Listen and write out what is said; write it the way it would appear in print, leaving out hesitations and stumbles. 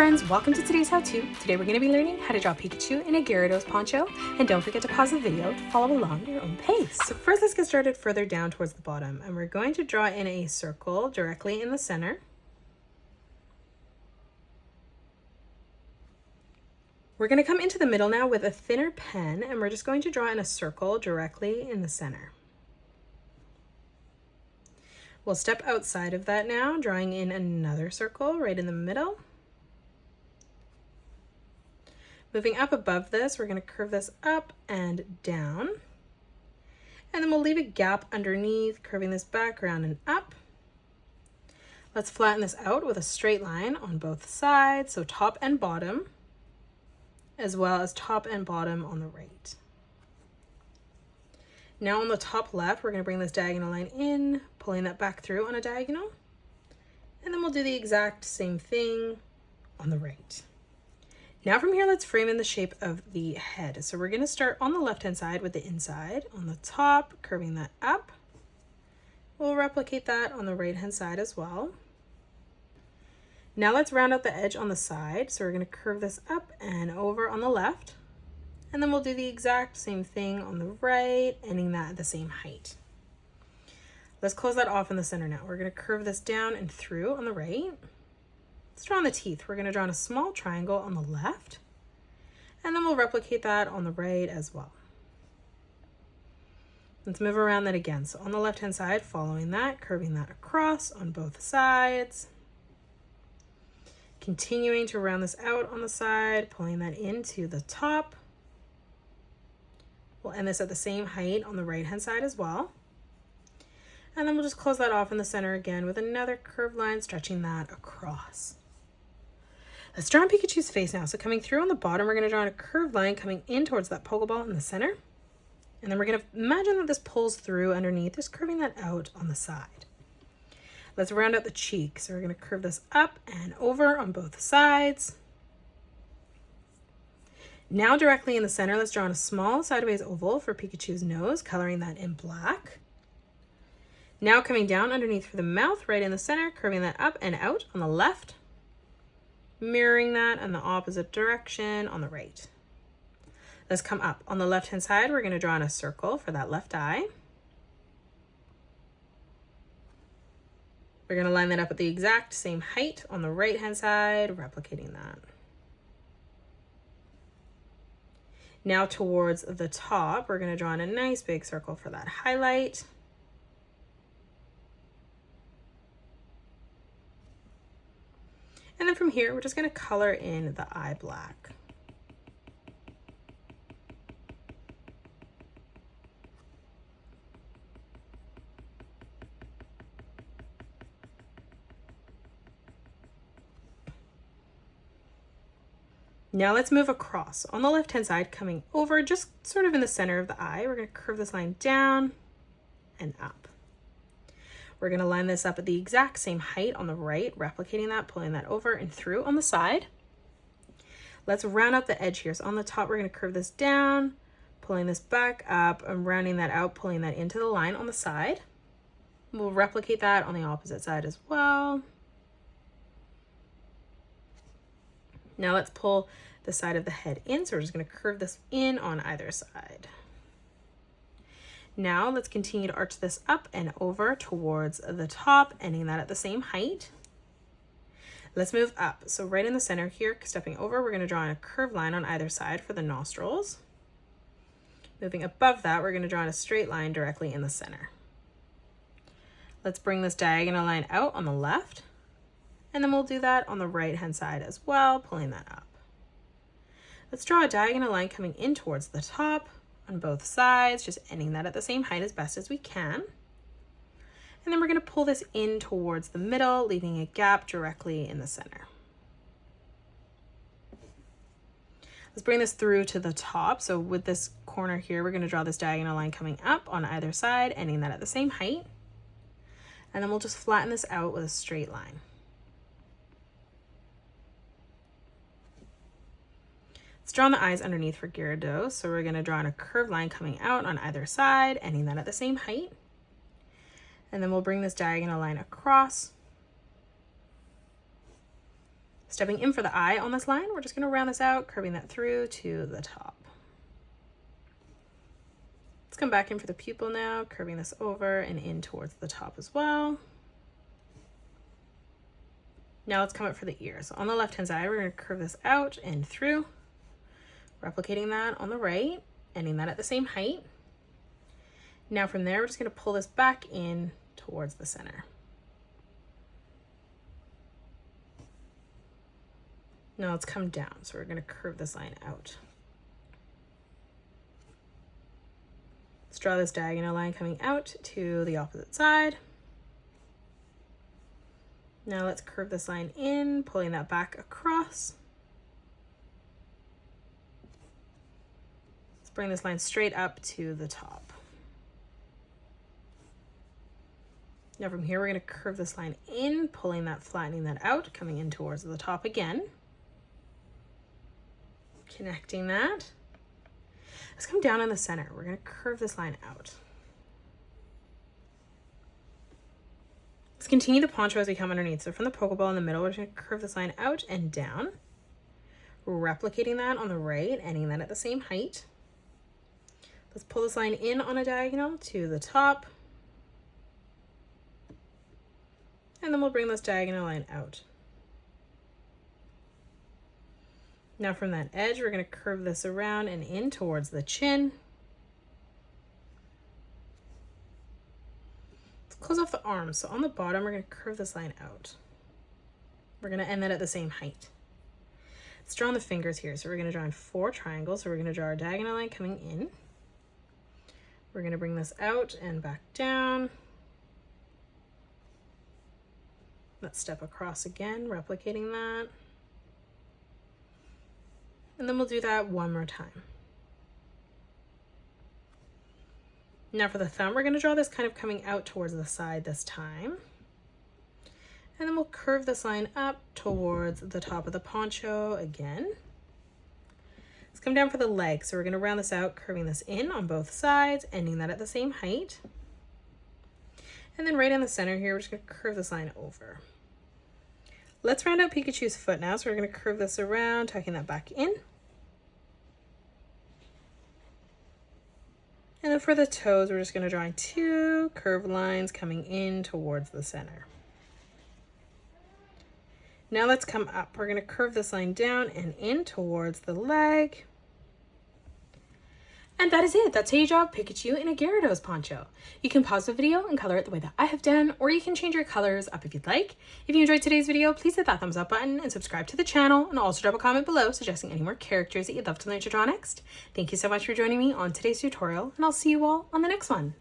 friends, welcome to today's how-to. Today we're going to be learning how to draw Pikachu in a Gyarados Poncho, and don't forget to pause the video to follow along at your own pace. So first let's get started further down towards the bottom, and we're going to draw in a circle directly in the center. We're going to come into the middle now with a thinner pen, and we're just going to draw in a circle directly in the center. We'll step outside of that now, drawing in another circle right in the middle. Moving up above this, we're going to curve this up and down. And then we'll leave a gap underneath, curving this back around and up. Let's flatten this out with a straight line on both sides, so top and bottom, as well as top and bottom on the right. Now on the top left, we're going to bring this diagonal line in, pulling that back through on a diagonal. And then we'll do the exact same thing on the right. Now from here, let's frame in the shape of the head. So we're going to start on the left-hand side with the inside. On the top, curving that up. We'll replicate that on the right-hand side as well. Now let's round out the edge on the side. So we're going to curve this up and over on the left. And then we'll do the exact same thing on the right, ending that at the same height. Let's close that off in the center now. We're going to curve this down and through on the right. Let's draw on the teeth. We're going to draw in a small triangle on the left, and then we'll replicate that on the right as well. Let's move around that again. So on the left-hand side, following that, curving that across on both sides. Continuing to round this out on the side, pulling that into the top. We'll end this at the same height on the right-hand side as well. And then we'll just close that off in the center again with another curved line, stretching that across. Let's draw on Pikachu's face now. So coming through on the bottom, we're going to draw in a curved line coming in towards that Pokeball in the center. And then we're going to imagine that this pulls through underneath, just curving that out on the side. Let's round out the cheek. So we're going to curve this up and over on both sides. Now directly in the center, let's draw in a small sideways oval for Pikachu's nose, coloring that in black. Now coming down underneath for the mouth, right in the center, curving that up and out on the left. Mirroring that in the opposite direction on the right. Let's come up. On the left-hand side, we're going to draw in a circle for that left eye. We're going to line that up at the exact same height on the right-hand side, replicating that. Now towards the top, we're going to draw in a nice big circle for that highlight. And then from here, we're just going to color in the eye black. Now let's move across. On the left-hand side, coming over just sort of in the center of the eye, we're going to curve this line down and up. We're going to line this up at the exact same height on the right, replicating that, pulling that over and through on the side. Let's round out the edge here. So on the top, we're going to curve this down, pulling this back up and rounding that out, pulling that into the line on the side. We'll replicate that on the opposite side as well. Now let's pull the side of the head in. So we're just going to curve this in on either side. Now let's continue to arch this up and over towards the top, ending that at the same height. Let's move up. So right in the center here, stepping over, we're going to draw in a curved line on either side for the nostrils. Moving above that, we're going to draw in a straight line directly in the center. Let's bring this diagonal line out on the left, and then we'll do that on the right-hand side as well, pulling that up. Let's draw a diagonal line coming in towards the top, on both sides, just ending that at the same height as best as we can. And then we're going to pull this in towards the middle, leaving a gap directly in the center. Let's bring this through to the top. So with this corner here, we're going to draw this diagonal line coming up on either side, ending that at the same height. And then we'll just flatten this out with a straight line. Let's draw on the eyes underneath for Gyarados. So we're going to draw in a curved line coming out on either side, ending that at the same height. And then we'll bring this diagonal line across, Stepping in for the eye on this line, we're just going to round this out, curving that through to the top. Let's come back in for the pupil now, curving this over and in towards the top as well. Now let's come up for the ear. So on the left-hand side, we're going to curve this out and through, replicating that on the right, ending that at the same height. Now from there, we're just going to pull this back in towards the center. Now let's come down. So we're going to curve this line out. Let's draw this diagonal line coming out to the opposite side. Now let's curve this line in, pulling that back across. Let's bring this line straight up to the top. Now from here, we're going to curve this line in, pulling that, flattening that out, coming in towards the top again. Connecting that. Let's come down in the center. We're going to curve this line out. Let's continue the poncho as we come underneath. So from the Pokeball in the middle, we're just going to curve this line out and down, replicating that on the right, ending that at the same height. Let's pull this line in on a diagonal to the top. And then we'll bring this diagonal line out. Now from that edge, we're going to curve this around and in towards the chin. Close off the arms. So on the bottom, we're going to curve this line out. We're going to end that at the same height. Let's draw on the fingers here. So we're going to draw in 4 triangles. So we're going to draw our diagonal line coming in. We're going to bring this out and back down. Let's step across again, replicating that. And then we'll do that one more time. Now for the thumb, we're going to draw this kind of coming out towards the side this time. And then we'll curve this line up towards the top of the poncho again. Let's come down for the leg. So we're going to round this out, curving this in on both sides, ending that at the same height. And then right in the center here, we're just going to curve this line over. Let's round out Pikachu's foot now. So we're going to curve this around, tucking that back in. And then for the toes, we're just going to draw in 2 curved lines coming in towards the center. Now let's come up. We're going to curve this line down and in towards the leg. And that is it. That's how you draw Pikachu in a Gyarados poncho. You can pause the video and color it the way that I have done, or you can change your colors up if you'd like. If you enjoyed today's video, please hit that thumbs up button and subscribe to the channel, and also drop a comment below suggesting any more characters that you'd love to learn to draw next. Thank you so much for joining me on today's tutorial, and I'll see you all on the next one.